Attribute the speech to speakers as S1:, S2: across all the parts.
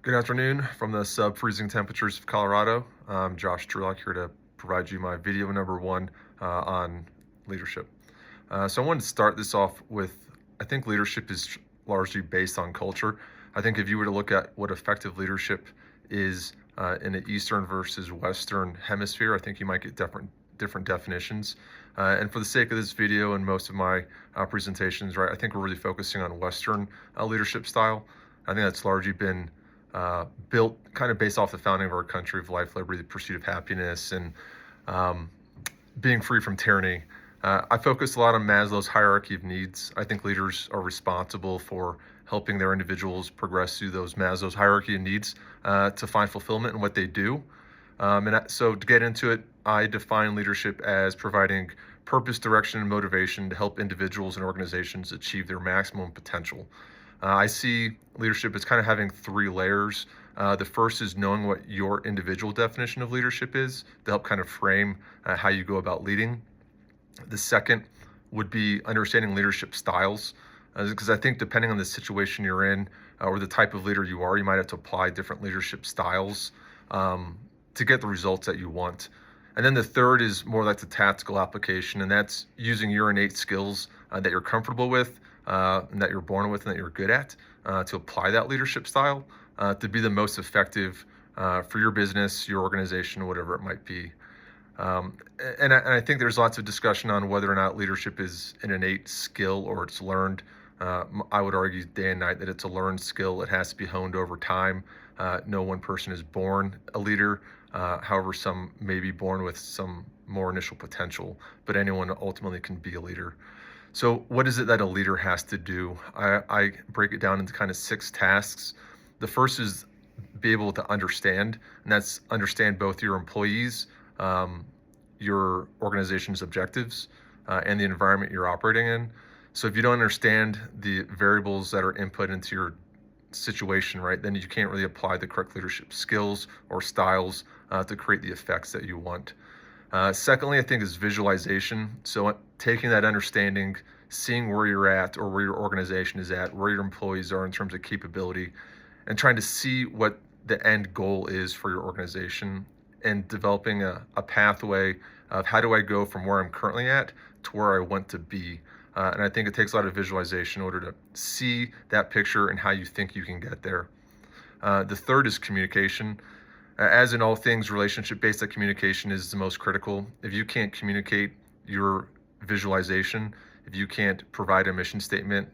S1: Good afternoon from the sub-freezing temperatures of Colorado. I'm Josh Trulock here to provide you my video number one on leadership. So I wanted to start this off with, I think leadership is largely based on culture. I think if you were to look at what effective leadership is in the Eastern versus Western hemisphere, I think you might get different definitions. And for the sake of this video and most of my presentations, right, I think we're really focusing on Western leadership style. I think that's largely been built kind of based off the founding of our country of life, liberty, the pursuit of happiness, and um, being free from tyranny. I focus a lot on Maslow's hierarchy of needs. I think leaders are responsible for helping their individuals progress through those Maslow's hierarchy of needs to find fulfillment in what they do. So to get into it, I define leadership as providing purpose, direction, and motivation to help individuals and organizations achieve their maximum potential. I see leadership as kind of having three layers. The first is knowing what your individual definition of leadership is to help kind of frame how you go about leading. The second would be understanding leadership styles, because I think depending on the situation you're in or the type of leader you are, you might have to apply different leadership styles to get the results that you want. And then the third is more like the tactical application, and that's using your innate skills that you're comfortable with, and that you're born with, and that you're good at, to apply that leadership style to be the most effective for your business, your organization, whatever it might be. And I think there's lots of discussion on whether or not leadership is an innate skill or it's learned. I would argue day and night that it's a learned skill. It has to be honed over time. No one person is born a leader. However, some may be born with some more initial potential, but anyone ultimately can be a leader. So what is it that a leader has to do? I break it down into kind of 6 tasks. The first is be able to understand, and that's understand both your employees, your organization's objectives, and the environment you're operating in. So if you don't understand the variables that are input into your situation, right, then you can't really apply the correct leadership skills or styles to create the effects that you want. Secondly, I think is visualization. So taking that understanding, seeing where you're at or where your organization is at, where your employees are in terms of capability, and trying to see what the end goal is for your organization and developing a pathway of how do I go from where I'm currently at to where I want to be. And I think it takes a lot of visualization in order to see that picture and how you think you can get there. The third is communication. As in all things relationship-based, that communication is the most critical. If you can't communicate your visualization, if you can't provide a mission statement,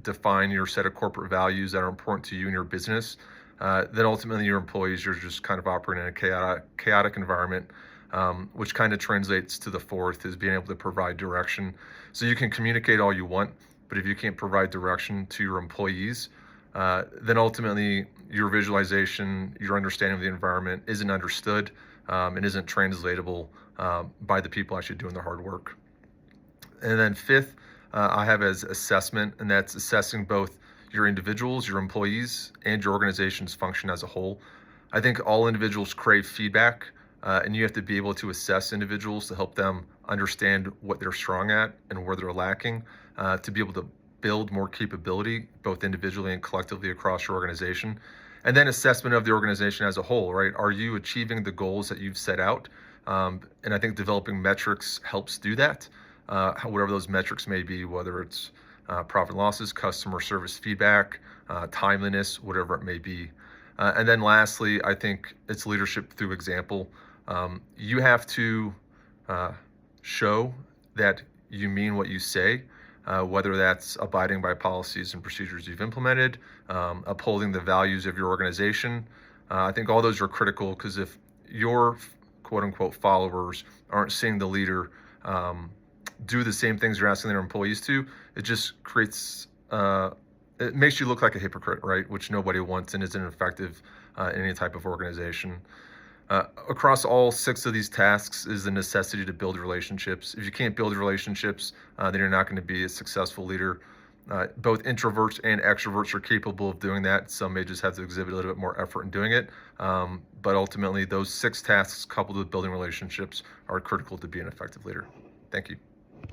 S1: define your set of corporate values that are important to you and your business, then ultimately your employees, you're just kind of operating in a chaotic environment, which kind of translates to the fourth is being able to provide direction. So you can communicate all you want, but if you can't provide direction to your employees, then ultimately your visualization, your understanding of the environment isn't understood and isn't translatable by the people actually doing the hard work. And then fifth, I have as assessment, and that's assessing both your individuals, your employees, and your organization's function as a whole. I think all individuals crave feedback, and you have to be able to assess individuals to help them understand what they're strong at and where they're lacking, to be able to build more capability, both individually and collectively across your organization. And then assessment of the organization as a whole, right? Are you achieving the goals that you've set out? And I think developing metrics helps do that, whatever those metrics may be, whether it's profit and losses, customer service feedback, timeliness, whatever it may be. And then lastly, I think it's leadership through example. You have to show that you mean what you say, whether that's abiding by policies and procedures you've implemented, upholding the values of your organization. I think all those are critical because if your quote unquote followers aren't seeing the leader do the same things you're asking their employees to, it just creates, it makes you look like a hypocrite, right? Which nobody wants and isn't effective in any type of organization. Across all 6 of these tasks is the necessity to build relationships. If you can't build relationships, then you're not going to be a successful leader. Both introverts and extroverts are capable of doing that. Some may just have to exhibit a little bit more effort in doing it. But ultimately, those 6 tasks coupled with building relationships are critical to be an effective leader. Thank you.